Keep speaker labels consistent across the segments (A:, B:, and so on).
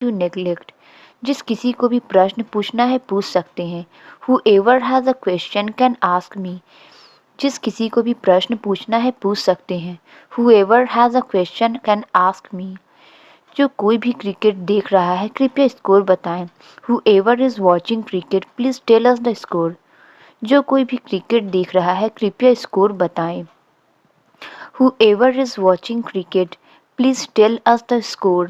A: To neglect. जिस किसी को भी प्रश्न पूछना है पूछ सकते हैं। Whoever has a question can ask me। जिस किसी को भी प्रश्न पूछना है पूछ सकते हैं। Whoever has a question can ask me। जो कोई भी क्रिकेट देख रहा है कृपया स्कोर बताएं। Whoever is watching cricket please tell us the score। जो कोई भी क्रिकेट देख रहा है कृपया स्कोर बताएं। Whoever is watching cricket please tell us the score।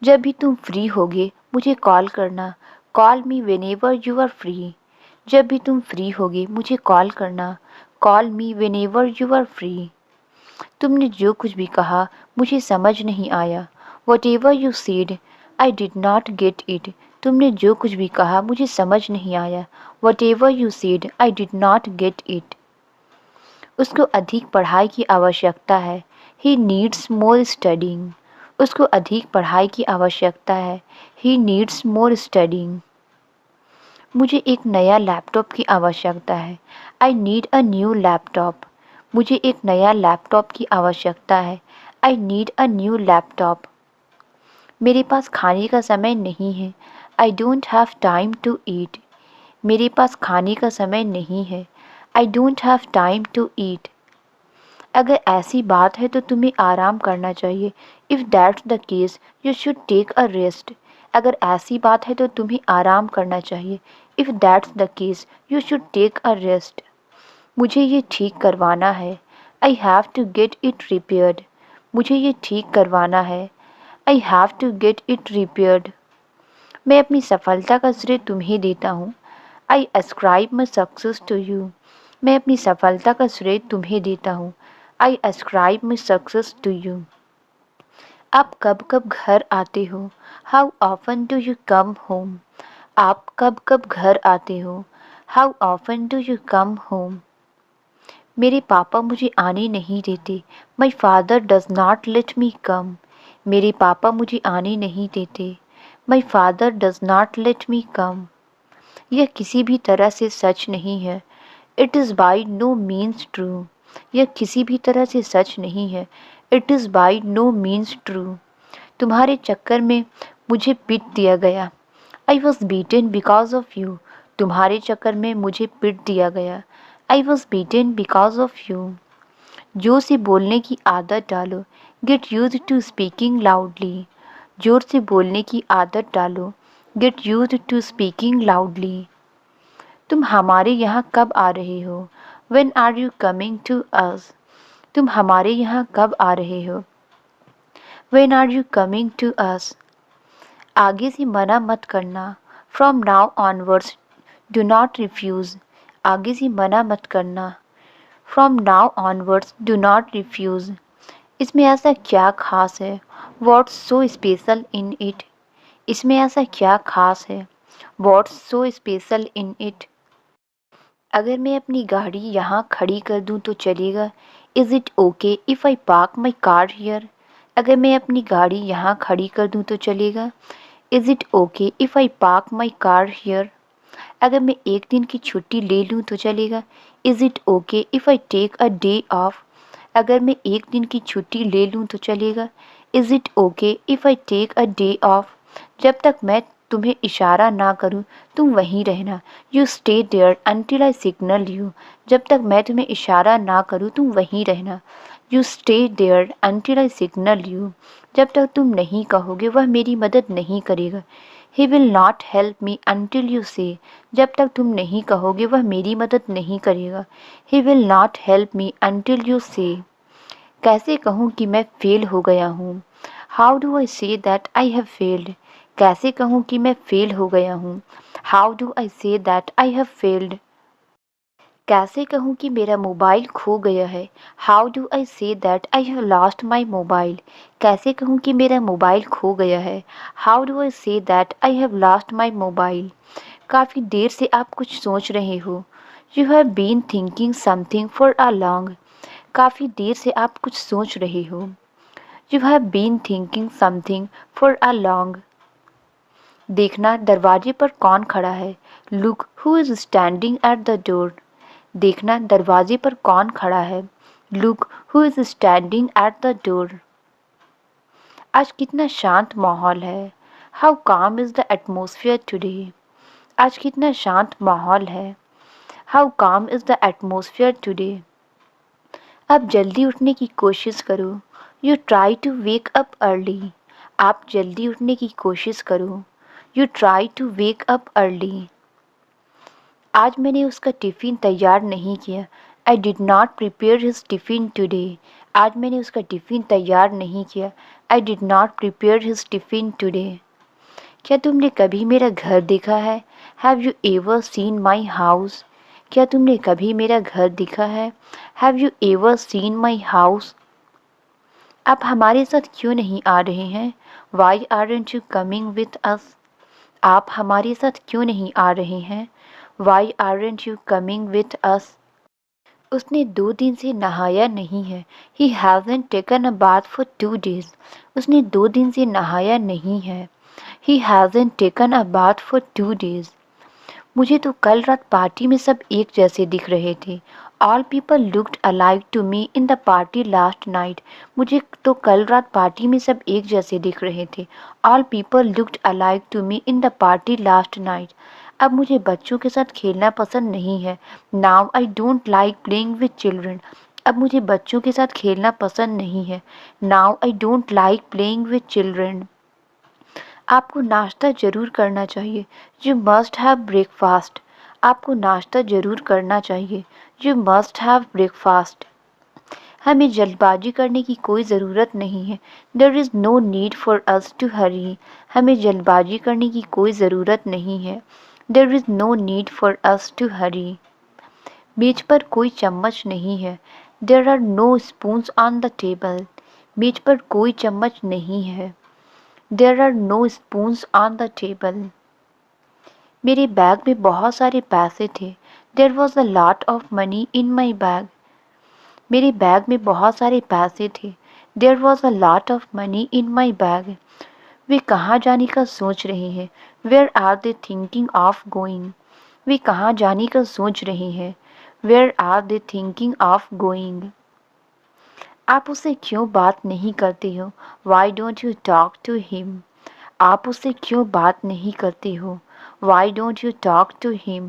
A: जब भी तुम फ्री होगे मुझे कॉल करना। Call me whenever you are free। जब भी तुम फ्री होगे मुझे कॉल करना। Call me whenever you are free। तुमने जो कुछ भी कहा मुझे समझ नहीं आया। Whatever you said I did not get it। तुमने जो कुछ भी कहा मुझे समझ नहीं आया। Whatever you said I did not get it। उसको अधिक पढ़ाई की आवश्यकता है। He needs more studying। उसको अधिक पढ़ाई की आवश्यकता है। He needs more studying। मुझे एक नया लैपटॉप की आवश्यकता है। I need a new laptop। मुझे एक नया लैपटॉप की आवश्यकता है। I need a new laptop। मेरे पास खाने का समय नहीं है। I don't have time to eat। मेरे पास खाने का समय नहीं है। I don't have time to eat। अगर ऐसी बात है तो तुम्हें आराम करना चाहिए। If that's the case, you should take a rest। अगर ऐसी बात है तो तुम्हें आराम करना चाहिए। If that's the case, you should take a rest। मुझे ये ठीक करवाना है। I have to get it repaired। मुझे ये ठीक करवाना है। I have to get it repaired। मैं अपनी सफलता का श्रेय तुम्हें देता हूँ। I ascribe my success to you। मैं अपनी सफलता का श्रेय तुम्हें देता हूँ। I ascribe my success to you। आप कब कब घर आते हो? How often do you come home? आप कब कब घर आते हो? How often do you come home? मेरे पापा मुझे आने नहीं देते। My father does not let me come। मेरे पापा मुझे आने नहीं देते। My father does not let me come। यह किसी भी तरह से सच नहीं है। It is by no means true। यह किसी भी तरह से सच नहीं है। It is by no means true। तुम्हारे चक्कर में मुझे पीट दिया गया। I was beaten because of you। तुम्हारे चक्कर में मुझे पीट दिया गया। I was beaten because of you। जोर से बोलने की आदत डालो। Get used to speaking loudly। जोर से बोलने की आदत डालो। Get used to speaking loudly। तुम हमारे यहाँ कब आ रहे हो? When are you coming to us? तुम हमारे यहाँ कब आ रहे हो? When are you coming to us? आगे से मना मत करना। From now onwards, do not refuse। आगे से मना मत करना। From now onwards, do not refuse। इसमें ऐसा क्या खास है? What's so special in it? इसमें ऐसा क्या खास है? What's so special in it? अगर मैं अपनी गाड़ी यहाँ खड़ी कर दूँ तो चलेगा? Is it okay if I park my car here? अगर मैं अपनी गाड़ी यहाँ खड़ी कर दूँ तो चलेगा? Is it okay if I park my car here? अगर मैं एक दिन की छुट्टी ले लूँ तो चलेगा? Is it okay if I take a day off? अगर मैं एक दिन की छुट्टी ले लूँ तो चलेगा? Is it okay if I take a day off? जब तक मैं तुम्हें इशारा ना करूं तुम वहीं रहना। You stay there until I signal you। जब तक मैं तुम्हें इशारा ना करूं तुम वहीं रहना। You stay there until I signal you। जब तक तुम नहीं कहोगे वह मेरी मदद नहीं करेगा। He will not help me until you say। जब तक तुम नहीं कहोगे वह मेरी मदद नहीं करेगा। He will not help me until you say। कैसे कहूँ कि मैं फेल हो गया हूँ? How do I say that I have failed? कैसे कहूँ कि मैं फेल हो गया हूँ? How do I say that I have failed? कैसे कहूँ कि मेरा मोबाइल खो गया है? How do I say that I have lost my mobile? कैसे कहूँ कि मेरा मोबाइल खो गया है? How do I say that I have lost my mobile? काफ़ी देर से आप कुछ सोच रहे हो। You have been thinking something for a long। काफ़ी देर से आप कुछ सोच रहे हो। You have been thinking something for a long। देखना दरवाजे पर कौन खड़ा है? Look who is standing at the door। देखना दरवाजे पर कौन खड़ा है? Look who is standing at the door। आज कितना शांत माहौल है। हाउ काम इज़ द एटमॉस्फेयर टुडे। आज कितना शांत माहौल है। हाउ काम इज़ द एटमॉस्फेयर टुडे। अब जल्दी उठने की कोशिश करो। You try to wake up early. आप जल्दी उठने की कोशिश करो। You try to wake up early. आज मैंने उसका टिफ़िन तैयार नहीं किया। I did not prepare his tiffin today. आज मैंने उसका टिफ़िन तैयार नहीं किया। I did not prepare his tiffin today. क्या तुमने कभी मेरा घर देखा है? Have you ever seen my house. क्या तुमने कभी मेरा घर देखा है? Have you ever seen my house. आप हमारे साथ क्यों नहीं आ रहे हैं? Why aren't you coming with us. आप हमारे साथ क्यों नहीं आ रहे हैं? Why aren't you coming with us. उसने 2 दिन से नहाया नहीं है। He hasn't taken a bath for 2 days. उसने 2 दिन से नहाया नहीं है। He hasn't taken a bath for 2 days. मुझे तो कल रात पार्टी में सब एक जैसे दिख रहे थे। All people looked alike to me in the party last night. मुझे तो कल रात पार्टी में सब एक जैसे दिख रहे थे। All people looked alike to me in the party last night. अब मुझे बच्चों के साथ खेलना पसंद नहीं है। Now I don't like playing with children. अब मुझे बच्चों के साथ खेलना पसंद नहीं है। Now I don't like playing with children. आपको नाश्ता ज़रूर करना चाहिए। You must have breakfast. आपको नाश्ता ज़रूर करना चाहिए। You must have breakfast. हमें जल्दबाजी करने की कोई ज़रूरत नहीं है। There is no need for us to hurry. हमें जल्दबाजी करने की कोई ज़रूरत नहीं है। There is no need for us to hurry. मेज पर कोई चम्मच नहीं है। There are no spoons on the table. मेज पर कोई चम्मच नहीं है। There are no spoons on the table. मेरे बैग में बहुत सारे पैसे थे। There was a lot of money in my bag. मेरे बैग में बहुत सारे पैसे थे। There was a lot of money in my bag. वे कहाँ जाने का सोच रहे हैं? Where are they thinking of going? वे कहाँ जाने का सोच रहे हैं? Where are they thinking of going? आप उससे क्यों बात नहीं करते हो? Why don't you talk to him? आप उससे क्यों बात नहीं करते हो? Why don't you talk to him?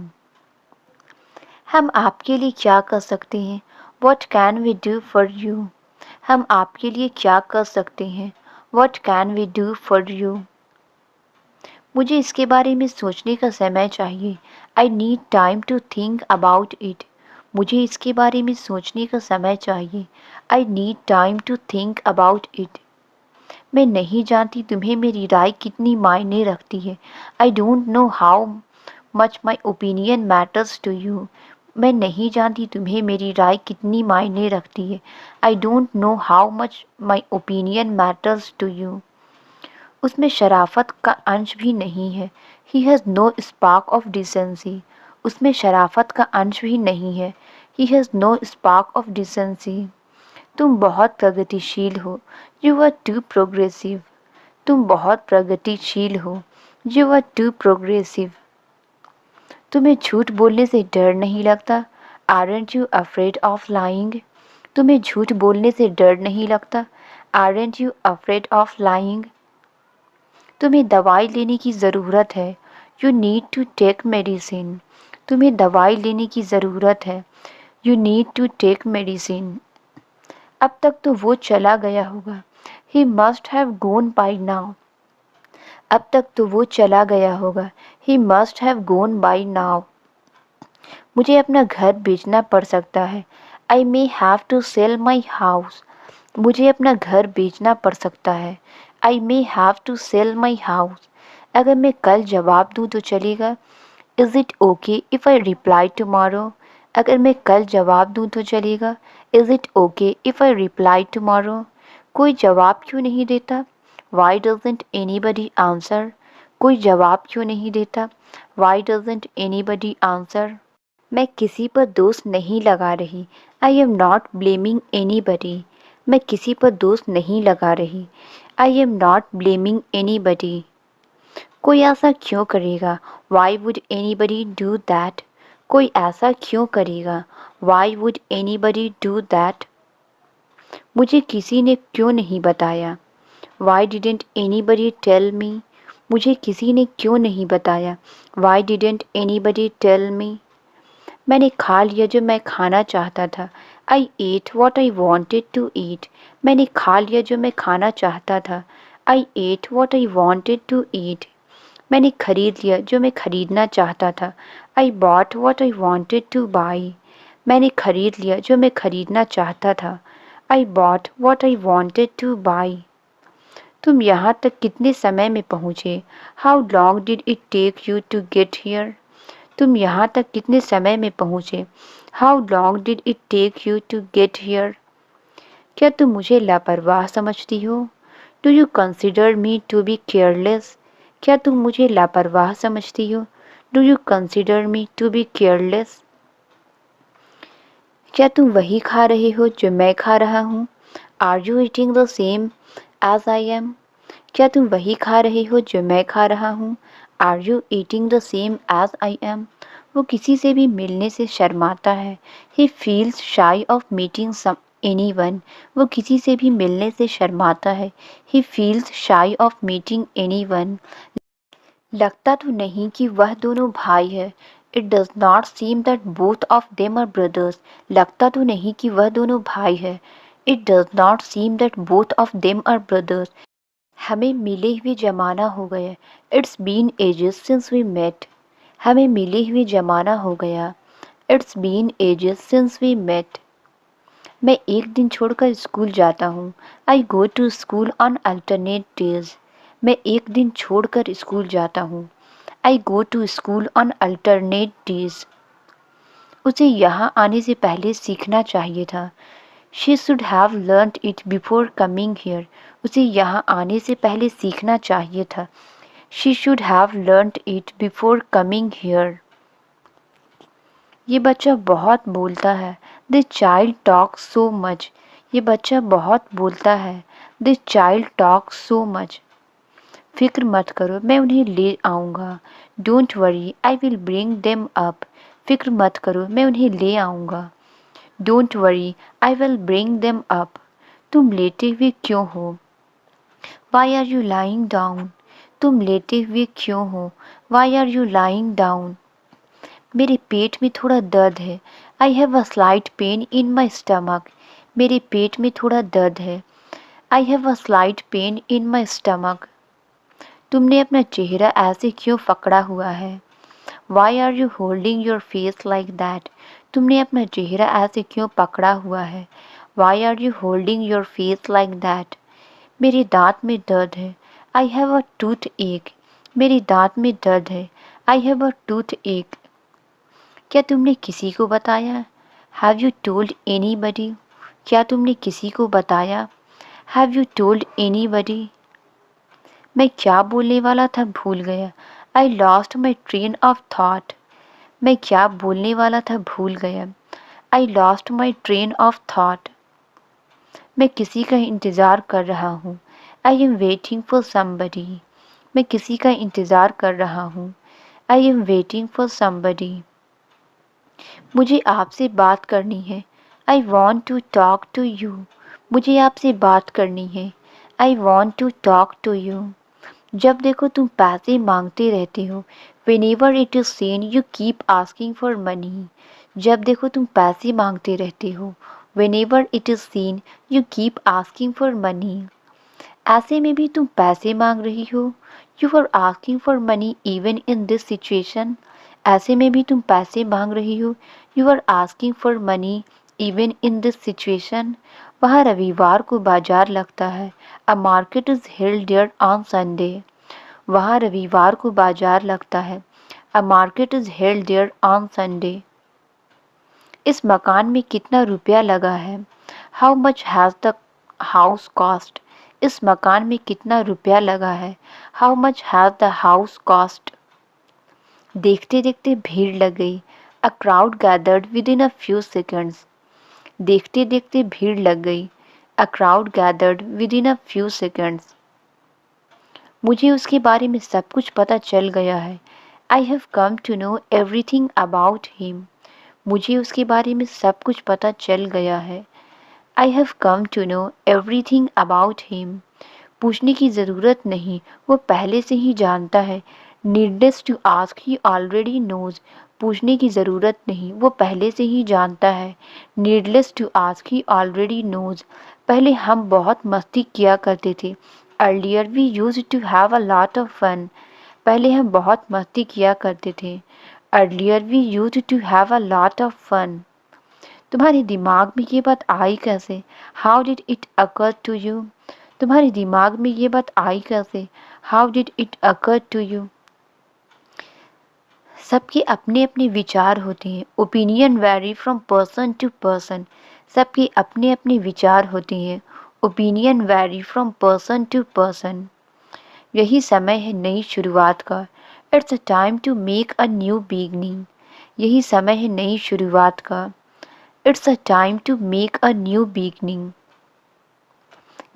A: हम आपके लिए क्या कर सकते हैं? What can we do for you? हम आपके लिए क्या कर सकते हैं? What can we do for you? मुझे इसके बारे में सोचने का समय चाहिए। I need time to think about it. मुझे इसके बारे में सोचने का समय चाहिए। I need time to think about it. मैं नहीं जानती तुम्हें मेरी राय कितनी मायने रखती है। I don't know how much my opinion matters to you. मैं नहीं जानती तुम्हें मेरी राय कितनी मायने रखती है। I don't know how much my opinion matters to you. उसमें शराफत का अंश भी नहीं है। He has no spark of decency. उसमें शराफत का अंश भी नहीं है। He has no spark of decency. तुम बहुत प्रगतिशील हो। You are too progressive. तुम बहुत प्रगतिशील हो। You are too progressive. तुम्हें झूठ बोलने से डर नहीं लगता? Aren't you afraid of lying. तुम्हें झूठ बोलने से डर नहीं लगता? Aren't you afraid of lying. तुम्हें दवाई लेने की ज़रूरत है। You need to take medicine. तुम्हें दवाई लेने की ज़रूरत है। You need to take medicine. अब तक तो वो चला गया होगा। He must have gone by now. अब तक तो वो चला गया होगा। He must have gone by now. मुझे अपना घर बेचना पड़ सकता है। I may have to sell my house. मुझे अपना घर बेचना पड़ सकता है। I may have to sell my house. अगर मैं कल जवाब दूँ तो चलेगा? Is it okay if I reply tomorrow. अगर मैं कल जवाब दूँ तो चलेगा? Is it okay if I reply tomorrow. कोई जवाब क्यों नहीं देता? Why doesn't anybody answer. कोई जवाब क्यों नहीं देता? Why doesn't anybody answer. मैं किसी पर दोष नहीं लगा रही। I am not blaming anybody. मैं किसी पर दोष नहीं लगा रही। I am not blaming anybody. कोई ऐसा क्यों करेगा? Why would anybody do that. कोई ऐसा क्यों करेगा? Why would anybody do that. मुझे किसी ने क्यों नहीं बताया? Why didn't anybody tell me, मुझे किसी ने क्यों नहीं बताया। Why didn't anybody tell me. मैंने खा लिया जो मैं खाना चाहता था। I ate what I wanted to eat, मैंने खा लिया जो मैं खाना चाहता था। I ate what I wanted to eat. मैंने खरीद लिया जो मैं खरीदना चाहता था। I bought what I wanted to buy, मैंने खरीद लिया जो मैं खरीदना चाहता था। I bought what I wanted to buy. तुम यहाँ तक कितने समय में पहुँचे। How long did it take you to get here, तुम यहाँ तक कितने समय में पहुँचे। How long did it take you to get here. क्या तुम मुझे लापरवाह समझती हो। Do you consider me to be careless, क्या तुम मुझे लापरवाह समझती हो। Do you consider me to be careless. क्या तुम वही खा रहे हो जो मैं खा रहा हूँ। Are you eating the same as I am, क्या तुम वही खा रहे हो जो मैं खा रहा हूँ। Are you eating the same as I am. वो किसी से भी मिलने से शर्माता है। He feels shy of meeting some anyone, वो किसी से भी मिलने से शर्माता है। He feels shy of meeting anyone. लगता तो नहीं कि वह दोनों भाई है। It does not seem that both of them are brothers, लगता तो नहीं कि वह दोनों भाई है। It does not seem that both of them are brothers. हमें मिले हुए ज़माना हो गया। It's been ages since we met, हमें मिले हुए ज़माना हो गया। It's been ages since we met. मैं एक दिन छोड़कर स्कूल जाता हूँ। I go to school on alternate days, मैं एक दिन छोड़कर स्कूल जाता हूँ। I go to school on alternate days. उसे यहाँ आने से पहले सीखना चाहिए था। She should have learned it before coming here, उसे यहाँ आने से पहले सीखना चाहिए था। She should have learned it before coming here. ये बच्चा बहुत बोलता है। This child talks so much, ये बच्चा बहुत बोलता है। This child talks so much. फिक्र मत करो, मैं उन्हें ले आऊँगा। Don't worry I will bring them up, फिक्र मत करो, मैं उन्हें ले आऊँगा। Don't worry I will bring them up. तुम लेटे हुए क्यों हो। Why are you lying down, तुम लेटे हुए क्यों हो। Why are you lying down. मेरे पेट में थोड़ा दर्द है। I have a slight pain in my stomach, मेरे पेट में थोड़ा दर्द है। I have a slight pain in my stomach. तुमने अपना चेहरा ऐसे क्यों पकड़ा हुआ है। Why are you holding your face like that, तुमने अपना चेहरा ऐसे क्यों पकड़ा हुआ है। Why are you holding your face like that. मेरे दांत में दर्द है। आई हैव अ टूथ एक, मेरे दांत में दर्द है। आई हैव अ टूथ एक। क्या तुमने किसी को बताया। हैव यू टोल्ड एनीबडी, क्या तुमने किसी को बताया। Have you told anybody. मैं क्या बोलने वाला था भूल गया। I lost my train of thought, मैं क्या बोलने वाला था भूल गया। I lost my train of thought. मैं किसी का इंतज़ार कर रहा हूँ। I am waiting for somebody, मैं किसी का इंतज़ार कर रहा हूँ। I am waiting for somebody. मुझे आपसे बात करनी है। I want to talk to you, मुझे आपसे बात करनी है। I want to talk to you. जब देखो तुम पैसे मांगते रहते हो। Whenever it is seen you keep asking for money, जब देखो तुम पैसे मांगते रहते हो। Whenever it is seen you keep asking for money, ऐसे में भी तुम पैसे मांग रही हो। You are asking for money even in this situation, ऐसे में भी तुम पैसे मांग रही हो। You are asking for money even in this situation। वहाँ रविवार को बाजार लगता है। A market is held there on Sunday, वहाँ रविवार को बाजार लगता है। A market is held there on Sunday। इस मकान में कितना रुपया लगा है। How much has the house cost, इस मकान में कितना रुपया लगा है। How much has the house cost। देखते देखते भीड़ लग गई। A crowd gathered within a few seconds, देखते देखते भीड़ लग गई। A crowd gathered within a few seconds। मुझे उसके बारे में सब कुछ पता चल गया है। I have come to know everything about him, मुझे उसके बारे में सब कुछ पता चल गया है। I have come to know everything about him, पूछने की ज़रूरत नहीं, वो पहले से ही जानता है। Needless to ask, he already knows. पूछने की ज़रूरत नहीं, वो पहले से ही जानता है। Needless to ask, he already knows. पहले हम बहुत मस्ती किया करते थे। Earlier we used to have a lot of fun. पहले हम बहुत मस्ती किया करते थे। Earlier we used to have a lot of fun. तुम्हारे दिमाग में ये बात आई कैसे? How did it occur to you? तुम्हारे दिमाग में ये बात आई कैसे? How did it occur to you? सबके अपने अपने विचार होते हैं। Opinion vary from person to person. सबके अपने अपने विचार होते हैं। Opinion vary from person to person. यही समय है नई शुरुआत का। It's a time to make a new beginning. यही समय है नई शुरुआत का। It's a time to make a new beginning.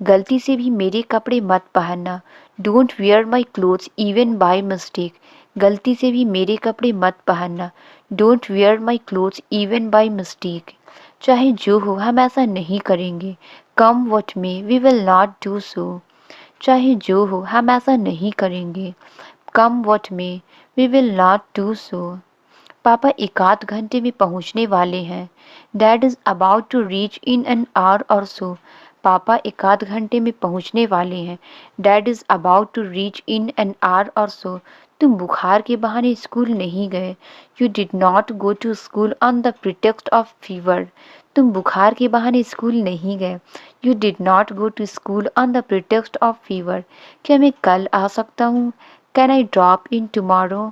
A: गलती से भी मेरे कपड़े मत पहनना। Don't wear my clothes even by mistake. गलती से भी मेरे कपड़े मत पहनना। Don't wear my clothes even by mistake. चाहे जो हो हम ऐसा नहीं करेंगे। Come what may we will not do so. चाहे जो हो हम ऐसा नहीं करेंगे। Come what may we will not do so. पापा एक आध घंटे में पहुंचने वाले हैं। Dad is about to reach in an hour or so. पापा एक आध घंटे में पहुंचने वाले हैं। Dad is about to reach in an hour or so. तुम बुखार के बहाने स्कूल नहीं गए। You did not go to school on the pretext of fever. तुम बुखार के बहाने स्कूल नहीं गए। You did not go to school on the pretext of fever. क्या मैं कल आ सकता हूँ? Can I drop in tomorrow?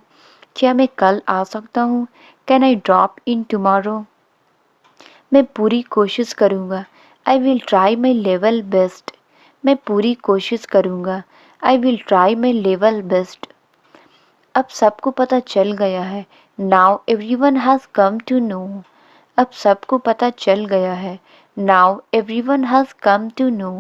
A: क्या मैं कल आ सकता हूँ? Can I drop in tomorrow? मैं पूरी कोशिश करूँगा। I will try my level best. मैं पूरी कोशिश करूँगा। I will try my level best. अब सबको पता चल गया है। Now everyone has come to know. अब सबको पता चल गया है। Now everyone has come to know.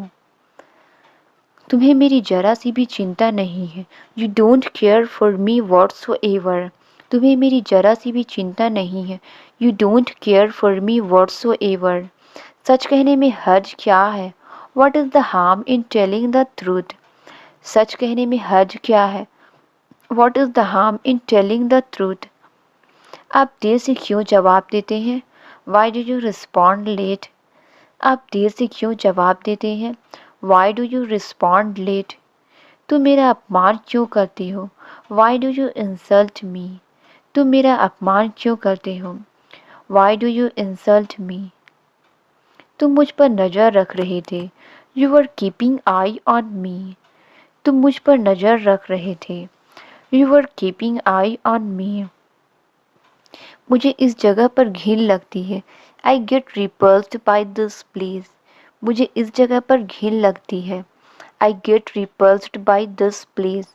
A: तुम्हें मेरी जरा सी भी चिंता नहीं है। You don't care for me whatsoever. तुम्हें मेरी जरा सी भी चिंता नहीं है। You don't care for me whatsoever. सच कहने में हर्ज क्या है? What is the harm in telling the truth? सच कहने में हर्ज क्या है? What is the harm in telling the truth? आप देर से क्यों जवाब देते हैं? Why do you respond late? आप देर से क्यों जवाब देते हैं? Why do you respond late? तुम मेरा अपमान क्यों करते हो? Why do you insult me? तुम मेरा अपमान क्यों करते हो? Why do you insult me? तुम मुझ पर नज़र रख रहे थे। You were keeping eye on me. तुम मुझ पर नज़र रख रहे थे। You were keeping eye on me. मुझे इस जगह पर घिन लगती है। I get repulsed by this place. मुझे इस जगह पर घिन लगती है। I get repulsed by this place.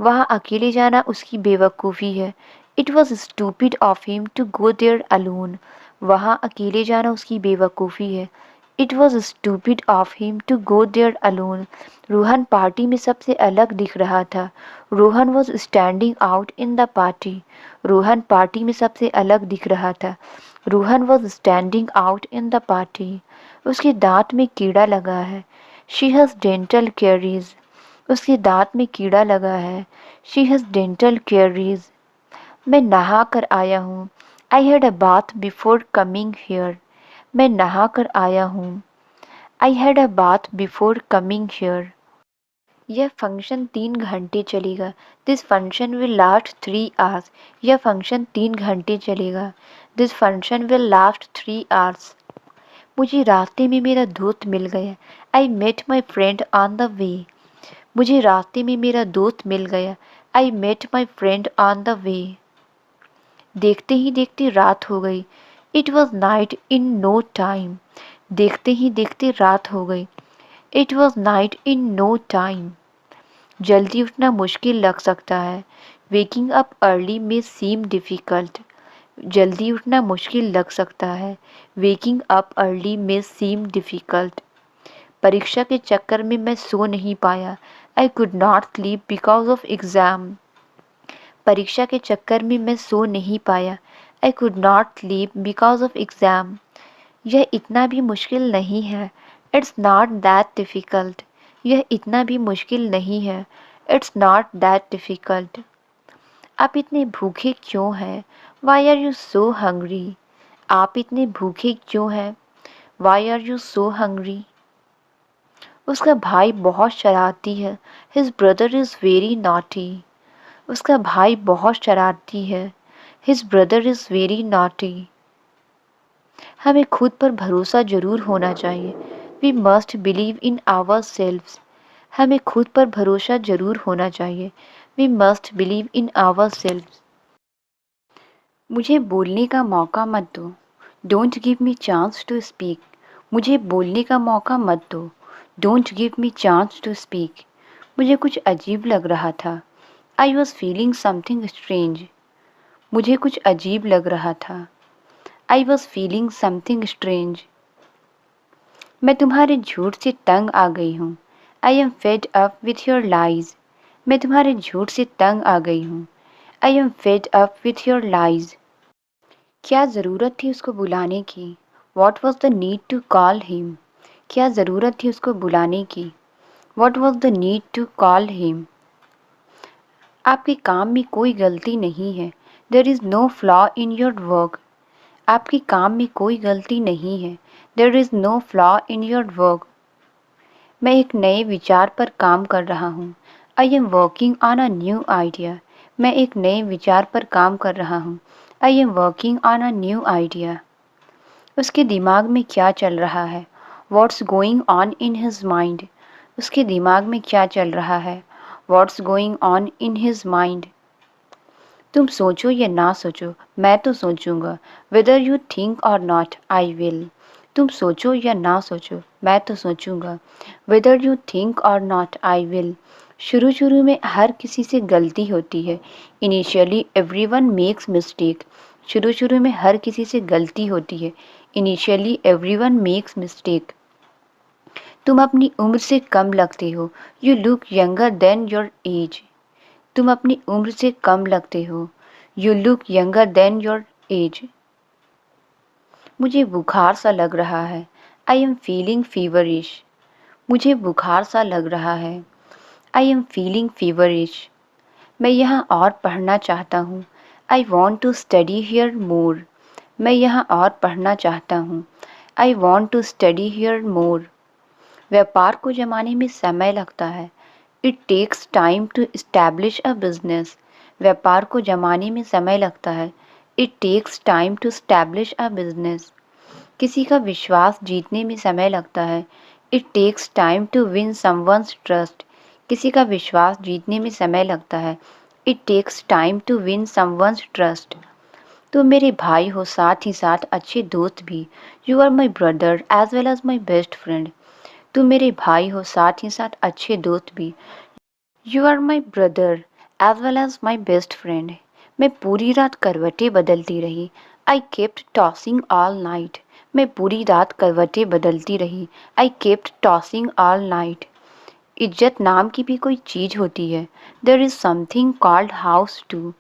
A: वहाँ अकेले जाना उसकी बेवकूफ़ी है। It was stupid of him to go there alone. वहाँ अकेले जाना उसकी बेवकूफ़ी है। It was stupid of him to go there alone. Rohan party में सबसे अलग दिख रहा था। Rohan was standing out in the party. Rohan party में सबसे अलग दिख रहा था। Rohan was standing out in the party. उसके दांत में कीड़ा लगा है। She has dental caries. उसके दांत में कीड़ा लगा है। She has dental carries. मैं नहा कर आया हूँ। I had a bath before coming here. मैं नहा कर आया हूँ। I had a bath before coming here. यह फंक्शन 3 घंटे चलेगा। This function will last 3 hours. यह फंक्शन 3 घंटे चलेगा। This function will last 3 hours. मुझे रास्ते में मेरा दोस्त मिल गया। I met my friend on the way. मुझे रास्ते में मेरा दोस्त मिल गया। I met my friend on the way. देखते ही देखते रात हो गई। It was night in no time. देखते ही देखते रात हो गई। It was night in no time. जल्दी उठना मुश्किल लग सकता है। वेकिंग अप अर्ली में सीम डिफ़िकल्ट। जल्दी उठना मुश्किल लग सकता है। वेकिंग अप अर्ली में सीम डिफ़िकल्ट। परीक्षा के चक्कर में मैं सो नहीं पाया। I could not sleep because of exam. परीक्षा के चक्कर में मैं सो नहीं पाया। I could not sleep because of exam. यह इतना भी मुश्किल नहीं है। It's not that difficult. यह इतना भी मुश्किल नहीं है। It's not that difficult. आप इतने भूखे क्यों हैं? Why are you so hungry? आप इतने भूखे क्यों हैं? Why are you so hungry? उसका भाई बहुत शरारती है। His brother is very naughty. उसका भाई बहुत शरारती है। His brother is very naughty. हमें खुद पर भरोसा जरूर होना चाहिए। We must believe in our selves. हमें खुद पर भरोसा जरूर होना चाहिए। We must believe in our selves. मुझे बोलने का मौका मत दो। Don't give me chance to speak. मुझे बोलने का मौका मत दो। Don't give me chance to speak. मुझे कुछ अजीब लग रहा था। I was feeling something strange. मुझे कुछ अजीब लग रहा था। I was feeling something strange. मैं तुम्हारे झूठ से तंग आ गई हूँ। I am fed up with your lies. मैं तुम्हारे झूठ से तंग आ गई हूँ। I am fed up with your lies. क्या ज़रूरत थी उसको बुलाने की? What was the need to call him? क्या ज़रूरत थी उसको बुलाने की? What was the need to call him? आपके काम में कोई गलती नहीं है। There is no flaw in your work. आपके काम में कोई गलती नहीं है। There is no flaw in your work. मैं एक नए विचार पर काम कर रहा हूँ। I am working on a new idea. मैं एक नए विचार पर काम कर रहा हूँ। I am working on a new idea. उसके दिमाग में क्या चल रहा है? What's going on in his mind. उसके दिमाग में क्या चल रहा है? What's going on in his mind. तुम सोचो या ना सोचो, मैं तो सोचूंगा। वेदर यू थिंक और नॉट, आई विल। तुम सोचो या ना सोचो, मैं तो सोचूंगा। वेदर यू थिंक और नॉट, आई विल। शुरू शुरू में हर किसी से गलती होती है। Initially everyone makes mistake. शुरू शुरू में हर किसी से गलती होती है। Initially everyone makes mistake. तुम अपनी उम्र से कम लगते हो। You look younger than your age. तुम अपनी उम्र से कम लगते हो। You look younger than your age. मुझे बुखार सा लग रहा है। I am feeling feverish. मुझे बुखार सा लग रहा है। I am feeling feverish. मैं यहाँ और पढ़ना चाहता हूँ। I want to study here more. मैं यहाँ और पढ़ना चाहता हूँ। I want to study here more. व्यापार को जमाने में समय लगता है। It takes time to establish a business. व्यापार को जमाने में समय लगता है। It takes time to establish a business. किसी का विश्वास जीतने में समय लगता है। It takes time to win someone's trust. किसी का विश्वास जीतने में समय लगता है। It takes time to win someone's trust. तुम मेरे भाई हो, साथ ही साथ अच्छे दोस्त भी। You are my brother as well as my best friend. तुम मेरे भाई हो, साथ ही साथ अच्छे दोस्त भी। You are my brother as well as my best friend. मैं पूरी रात करवटें बदलती रही। I kept tossing all night. मैं पूरी रात करवटें बदलती रही। I kept tossing all night. इज्जत नाम की भी कोई चीज़ होती है। There is something called house too.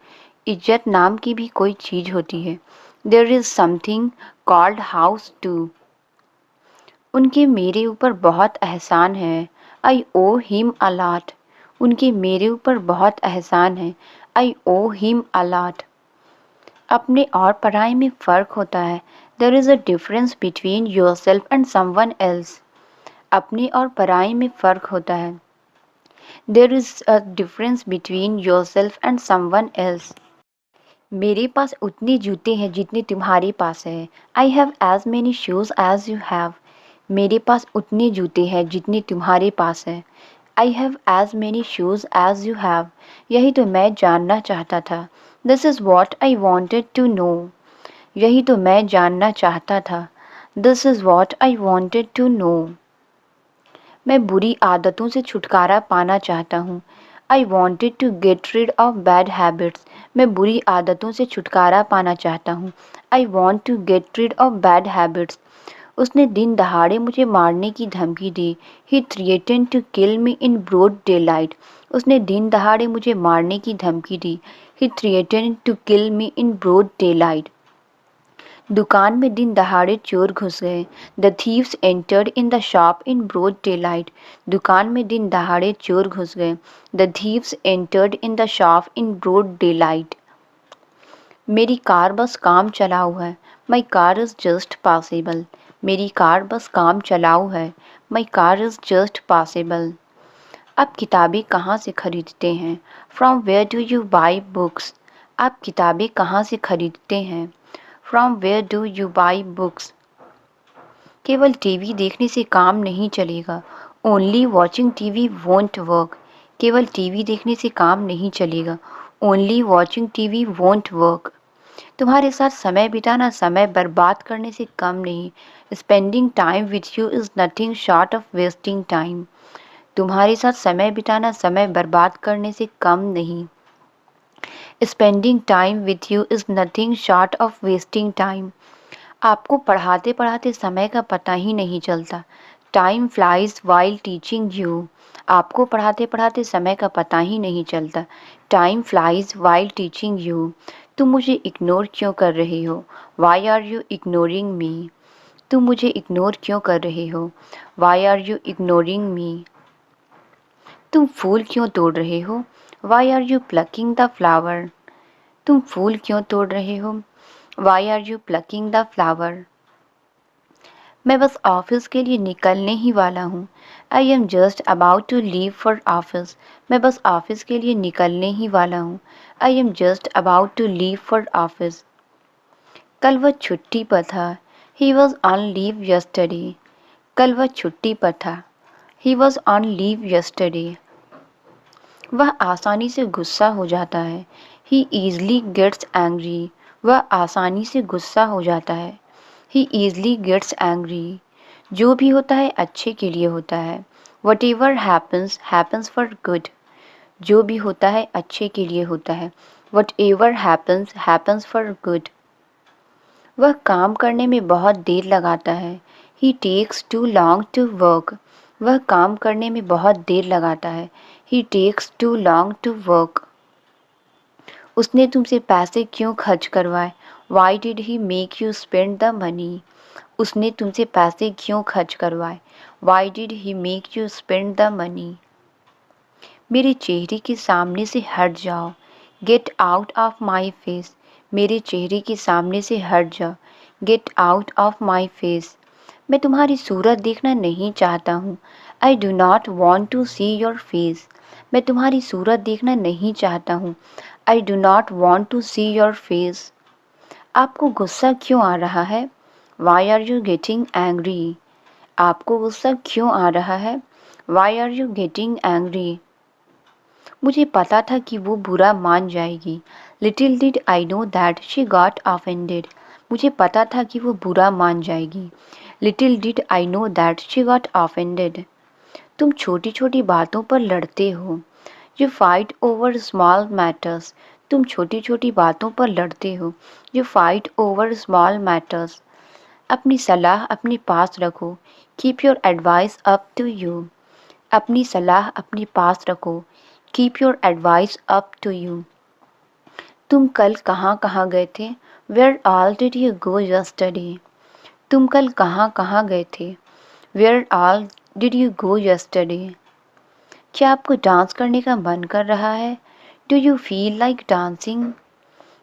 A: इज्जत नाम की भी कोई चीज़ होती है। There is something called house too. उनके मेरे ऊपर बहुत एहसान है। I owe him a lot. उनके मेरे ऊपर बहुत एहसान है। I owe him a lot. अपने और पढ़ाई में फ़र्क होता है। There is a difference between yourself and someone else. अपने और पढ़ाई में फ़र्क होता है। There is a difference between yourself and someone else. मेरे पास उतने जूते हैं जितने तुम्हारे पास है। I have as many shoes as you have. मेरे पास उतने जूते हैं जितने तुम्हारे पास है। I have as many shoes as you have. यही तो मैं जानना चाहता था। This is what I wanted to know. यही तो मैं जानना चाहता था। This is what I wanted to know. मैं बुरी आदतों से छुटकारा पाना चाहता हूँ। I wanted to get rid of bad habits. मैं बुरी आदतों से छुटकारा पाना चाहता हूँ। I want to get rid of bad habits. उसने दिन दहाड़े मुझे मारने की धमकी दी। He threatened to kill me in broad daylight. उसने दिन दहाड़े मुझे मारने की धमकी दी। He threatened to kill me in broad daylight. दुकान में दिन दहाड़े चोर घुस गए। The thieves entered in the shop in broad daylight. दुकान में दिन दहाड़े चोर घुस गए। The thieves entered in the shop in broad daylight. मेरी कार बस काम चलाऊ है। My car is just passable. मेरी कार बस काम चलाऊ है। My car is just passable. आप किताबें कहाँ से खरीदते हैं? From where do you buy books? आप किताबें कहाँ से खरीदते हैं? From where do you buy books? केवल टीवी देखने से काम नहीं चलेगा। Only watching TV won't work. केवल टीवी देखने से काम नहीं चलेगा। Only watching TV won't work. तुम्हारे साथ समय बिताना समय बर्बाद करने से कम नहीं। Spending time with you is nothing short of wasting time. तुम्हारे साथ समय बिताना समय बर्बाद करने से कम नहीं। Spending time with you is nothing short of wasting time. आपको पढ़ाते पढ़ाते समय का पता ही नहीं चलता। Time flies while teaching you. आपको पढ़ाते पढ़ाते समय का पता ही नहीं चलता। Time flies while teaching you. तुम मुझे इग्नोर क्यों कर रहे हो? Why are you ignoring me? तुम मुझे इग्नोर क्यों कर रहे हो? Why are you ignoring me? तुम फूल क्यों तोड़ रहे हो? Why are you plucking the flower? तुम फूल क्यों तोड़ रहे हो? Why are you plucking the flower? मैं बस ऑफिस के लिए निकलने ही वाला हूँ। I am just about to leave for office. मैं बस ऑफिस के लिए निकलने ही वाला हूँ। I am just about to leave for office. कल वह छुट्टी पर था। He was on leave yesterday. कल वह छुट्टी पर था। He was on leave yesterday. वह आसानी से गुस्सा हो जाता है। He easily gets angry. वह आसानी से गुस्सा हो जाता है। He easily gets angry. जो भी होता है अच्छे के लिए होता है। Whatever happens happens for good. जो भी होता है अच्छे के लिए होता है। Whatever happens happens for good. वह काम करने में बहुत देर लगाता है। He takes too long to work. वह काम करने में बहुत देर लगाता है। He takes too long to work. उसने तुमसे पैसे क्यों खर्च करवाए? Why did he make you spend the money? उसने तुमसे पैसे क्यों खर्च करवाए? Why did he make you spend the money? मेरे चेहरे के सामने से हट जाओ। Get out of my face. मेरे चेहरे के सामने से हट जाओ। Get out of my face. मैं तुम्हारी सूरत देखना नहीं चाहता हूँ। I do not want to see your face. मैं तुम्हारी सूरत देखना नहीं चाहता हूँ। I do not want to see your face. आपको गुस्सा क्यों आ रहा है? Why are you getting angry? आपको गुस्सा क्यों आ रहा है? Why are you getting angry? मुझे पता था कि वो बुरा मान जाएगी। Little did I know that she got offended. मुझे पता था कि वो बुरा मान जाएगी। Little did I know that she got offended. तुम छोटी छोटी बातों पर लड़ते हो। You fight over small matters. तुम छोटी छोटी बातों पर लड़ते हो। You fight over small matters. अपनी सलाह अपने पास रखो। Keep your advice up to you. अपनी सलाह अपने पास रखो। Keep your advice up to you. तुम कल कहाँ कहाँ गए थे? Where all did you go yesterday? तुम कल कहाँ कहाँ गए थे? Where all did you go yesterday? क्या आपको डांस करने का मन कर रहा है? Do you feel like dancing?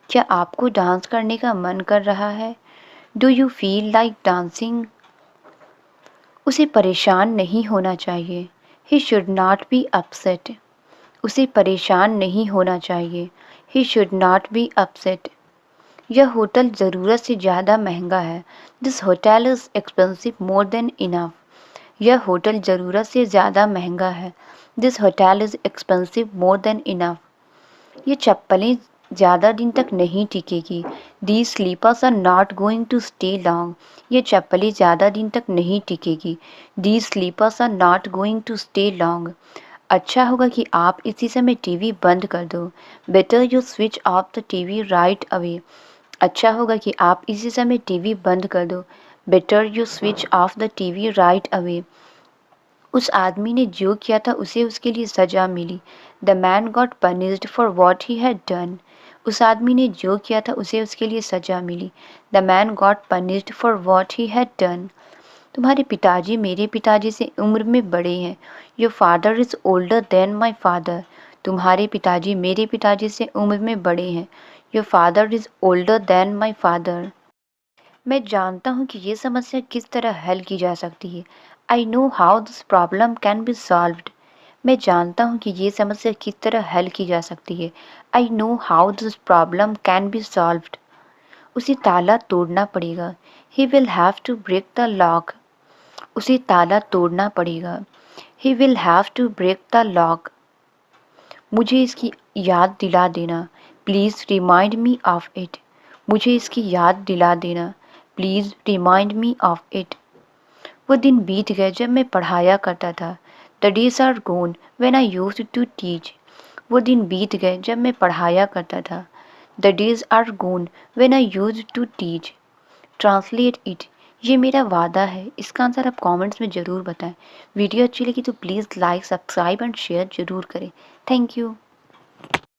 A: क्या आपको डांस करने का मन कर रहा है? Do you feel like dancing? उसे परेशान नहीं होना चाहिए। He should not be upset. उसे परेशान नहीं होना चाहिए। He should not be upset. यह होटल ज़रूरत से ज़्यादा महंगा है। This hotel is expensive more than enough. यह होटल ज़रूरत से ज़्यादा महंगा है। This hotel is expensive more than enough. ये चप्पलें ज़्यादा दिन तक नहीं टिकेगी। These slippers are not going to stay long. ये चप्पलें ज़्यादा दिन तक नहीं टिकेगी। These slippers are not going to stay long. अच्छा होगा कि आप इसी समय टीवी बंद कर दो। Better you switch off the TV right away. अच्छा होगा कि आप इसी समय टीवी बंद कर दो। Better you switch off the TV right away. उस आदमी ने जो किया था उसे उसके लिए सजा मिली। The man got punished for what he had done. उस आदमी ने जो किया था उसे उसके लिए सजा मिली। The man got punished for what he had done. तुम्हारे पिताजी मेरे पिताजी से उम्र में बड़े हैं। Your father is older than my father. तुम्हारे पिताजी मेरे पिताजी से उम्र में बड़े हैं। Your father is older than my father. मैं जानता हूँ कि ये समस्या किस तरह हल की जा सकती है। I know how this problem can be solved. मैं जानता हूँ कि ये समस्या किस तरह हल की जा सकती है। I know how this problem can be solved. उसे ताला तोड़ना पड़ेगा। He will have to break the lock. उसे ताला तोड़ना पड़ेगा। He will have to break the lock. मुझे इसकी याद दिला देना। Please remind me of it. मुझे इसकी याद दिला देना। Please remind me of it. वो दिन बीत गए जब मैं पढ़ाया करता था। The days are gone when I used to teach. वो दिन बीत गए जब मैं पढ़ाया करता था। The days are gone when I used to teach. Translate it. ये मेरा वादा है। इसका आंसर आप कमेंट्स में ज़रूर बताएं। वीडियो अच्छी लगी तो please like subscribe and share ज़रूर करें। Thank you.